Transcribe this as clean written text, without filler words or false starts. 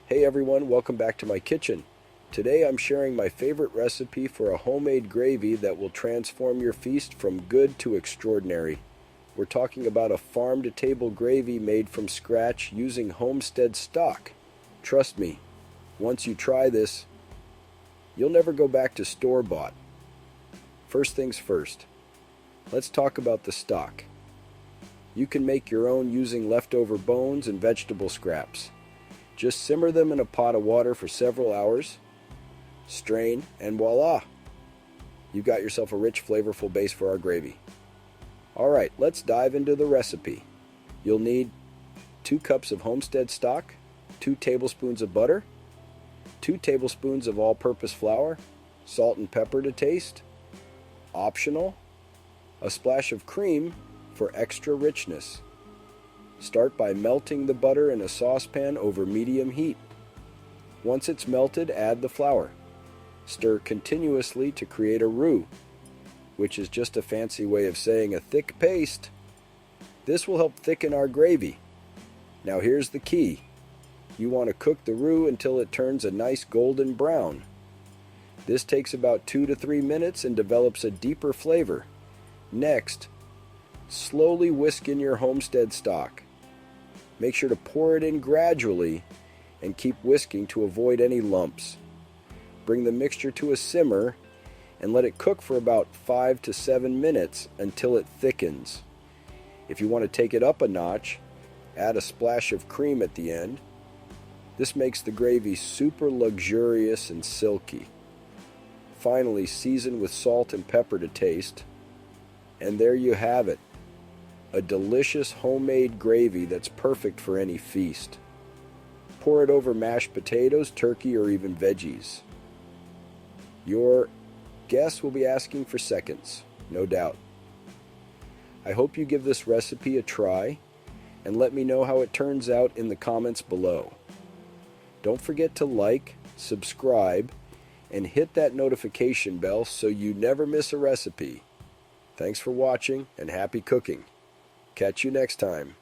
Hey everyone, welcome back to my kitchen. Today I'm sharing my favorite recipe for a homemade gravy that will transform your feast from good to extraordinary. We're talking about a farm-to-table gravy made from scratch using Homestead stock. Trust me, once you try this, you'll never go back to store-bought. First things first, let's talk about the stock. You can make your own using leftover bones and vegetable scraps. Just simmer them in a pot of water for several hours, strain, and voila! You've got yourself a rich, flavorful base for our gravy. Alright, let's dive into the recipe. You'll need 2 cups of Homestead stock, 2 tablespoons of butter, 2 tablespoons of all-purpose flour, salt and pepper to taste, optional, a splash of cream for extra richness. Start by melting the butter in a saucepan over medium heat. Once it's melted, add the flour. Stir continuously to create a roux, which is just a fancy way of saying a thick paste. This will help thicken our gravy. Now here's the key. You want to cook the roux until it turns a nice golden brown. This takes about 2 to 3 minutes and develops a deeper flavor. Next, slowly whisk in your Homestead stock. Make sure to pour it in gradually and keep whisking to avoid any lumps. Bring the mixture to a simmer and let it cook for about 5 to 7 minutes until it thickens. If you want to take it up a notch, add a splash of cream at the end. This makes the gravy super luxurious and silky. Finally, season with salt and pepper to taste. And there you have it. A delicious homemade gravy that's perfect for any feast. Pour it over mashed potatoes, turkey, or even veggies. Your guests will be asking for seconds, no doubt. I hope you give this recipe a try and let me know how it turns out in the comments below. Don't forget to like, subscribe, and hit that notification bell so you never miss a recipe. Thanks for watching and happy cooking. Catch you next time.